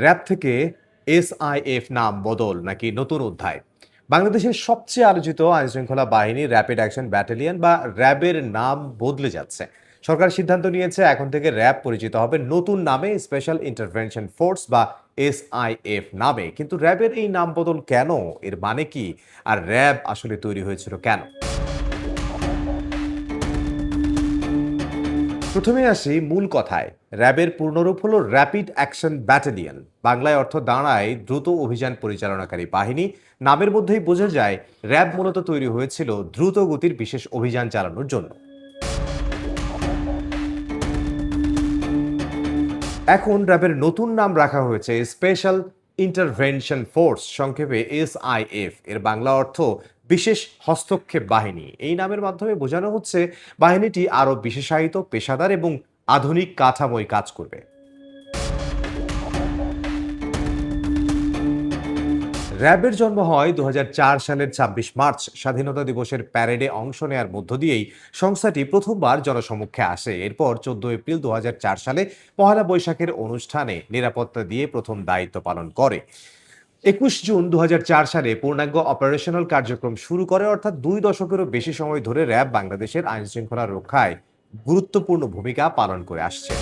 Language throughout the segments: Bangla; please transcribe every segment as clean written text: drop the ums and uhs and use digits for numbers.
র্যাব থেকে এসআইএফ নাম বদল নাকি নতুন অধ্যায়? বাংলাদেশের সবচেয়ে আলোচিত আইনশৃঙ্খলা বাহিনী র্যাপিড অ্যাকশন ব্যাটালিয়ন বা র্যাবের নাম বদলে যাচ্ছে। সরকার সিদ্ধান্ত নিয়েছে এখন থেকে র্যাব পরিচিত হবে নতুন নামে, স্পেশাল ইন্টারভেনশন ফোর্স বা এসআইএফ নামে। কিন্তু র্যাবের এই নাম বদল কেন? এর মানে কি? আর র্যাব আসলে তৈরি হয়েছিল কেন? প্রথমে আসি মূল কথায়। র্যাবের পূর্ণরূপ হলো র্যাপিড অ্যাকশন ব্যাটালিয়ন। বাংলায় অর্থ দাঁড়ায় দ্রুত অভিযান পরিচালনাকারী বাহিনী। নামের মধ্যেই বোঝা যায় র্যাব মূলত তৈরি হয়েছিল দ্রুত গতির বিশেষ অভিযান চালানোর জন্য। এখন র্যাবের নতুন নাম রাখা হয়েছে স্পেশাল ইন্টারভেনশন ফোর্স, সংক্ষেপে এসআইএফ। এর বাংলা অর্থ বিশেষ হস্তক্ষেপ বাহিনী। এই নামের মাধ্যমে বোঝানো হচ্ছে বাহিনীটি আরও বিশেষায়িত, পেশাদার এবং আধুনিক কাঠামোয় কাজ করবে। র্যাবের জন্ম হয় ২০০৪ সালের ২৬ মার্চ। স্বাধীনতা দিবসের প্যারেডে অংশ নেয়ার মধ্য দিয়েই সংস্থাটি প্রথমবার জনসমক্ষে আসে। এরপর ১৪ এপ্রিল ২০০৪ সালে পহেলা বৈশাখের অনুষ্ঠানে নিরাপত্তা দিয়ে প্রথম দায়িত্ব পালন করে। ২১ জুন ২০০৪ সালে পূর্ণাঙ্গ অপারেশনাল কার্যক্রম শুরু করে। অর্থাৎ ২ দশকেরও বেশি সময় ধরে র্যাব বাংলাদেশের আইনশৃঙ্খলা রক্ষায় গুরুত্বপূর্ণ ভূমিকা পালন করে আসছে।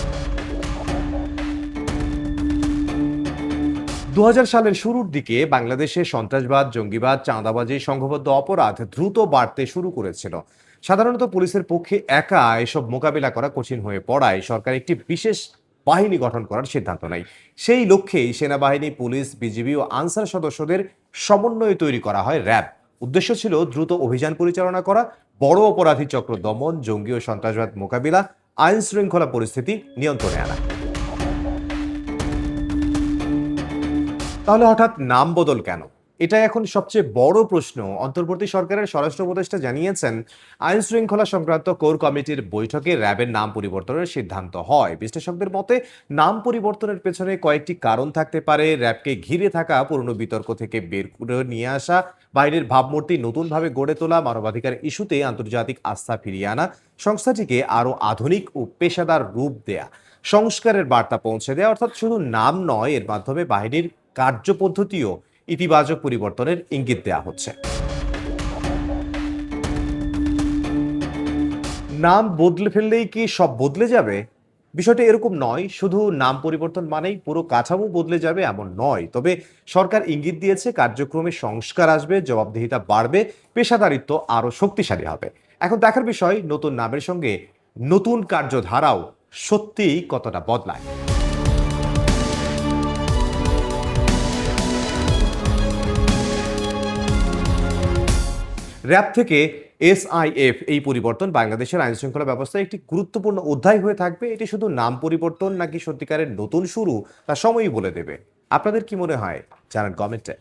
২০০০ সালের শুরুর দিকে বাংলাদেশে সন্ত্রাসবাদ, জঙ্গিবাদ, চাঁদাবাজি, সংঘবদ্ধ অপরাধ দ্রুত বাড়তে শুরু করেছিল। সাধারণত পুলিশের পক্ষে একা এসব মোকাবিলা করা কঠিন হয়ে পড়ায় সরকার একটি বিশেষ বাহিনী গঠন করার সিদ্ধান্ত নেয়। সেই লক্ষ্যেই সেনাবাহিনী, পুলিশ, বিজিবি ও আনসার সদস্যদের সমন্বয়ে তৈরি করা হয় র্যাব। উদ্দেশ্য ছিল দ্রুত অভিযান পরিচালনা করা, বড় অপরাধী চক্র দমন, জঙ্গি ও সন্ত্রাসবাদ মোকাবিলা, আইন শৃঙ্খলা পরিস্থিতি নিয়ন্ত্রণে আনা। তাহলে হঠাৎ নাম বদল কেন? এটা এখন সবচেয়ে বড় প্রশ্ন। অন্তর্বর্তী সরকারের স্বরাষ্ট্র উপদেষ্টা জানিয়েছেন, আইন শৃঙ্খলা সংক্রান্ত কোর কমিটির বৈঠকে র্যাবের নাম পরিবর্তনের সিদ্ধান্ত হয়। বিশ্লেষকদের মতে নাম পরিবর্তনের পেছনে কয়েকটি কারণ থাকতে পারে। র্যাবকে ঘিরে থাকা পুরনো বিতর্ক থেকে বের করে নিয়ে আসা, বাহিনীর ভাবমূর্তি নতুনভাবে গড়ে তোলা, মানবাধিকার ইস্যুতে আন্তর্জাতিক আস্থা ফিরিয়ে আনা, সংস্থাটিকে আরও আধুনিক ও পেশাদার রূপ দেয়া, সংস্কারের বার্তা পৌঁছে দেয়া। অর্থাৎ শুধু নাম নয়, এর মাধ্যমে বাহিনীর কার্যপদ্ধতিও ইতিবাচক পরিবর্তনের ইঙ্গিত দেওয়া হচ্ছে। নাম বদলে ফেললেই কি সব বদলে যাবে? বিষয়টা এরকম নয়। শুধু নাম পরিবর্তন মানেই পুরো কাঠামো বদলে যাবে এমন নয়। তবে সরকার ইঙ্গিত দিয়েছে কার্যক্রমে সংস্কার আসবে, জবাবদিহিতা বাড়বে, পেশাদারিত্ব আরো শক্তিশালী হবে। এখন দেখার বিষয় নতুন নামের সঙ্গে নতুন কার্যধারাও সত্যিই কতটা বদলায়। র্যাব থেকে এসআইএফ, এই পরিবর্তন বাংলাদেশের আইনশৃঙ্খলা ব্যবস্থায় একটি গুরুত্বপূর্ণ অধ্যায় হয়ে থাকবে। এটি শুধু নাম পরিবর্তন নাকি সত্যিকারের নতুন শুরু, তা সময়ই বলে দেবে। আপনাদের কি মনে হয় জানান কমেন্টে।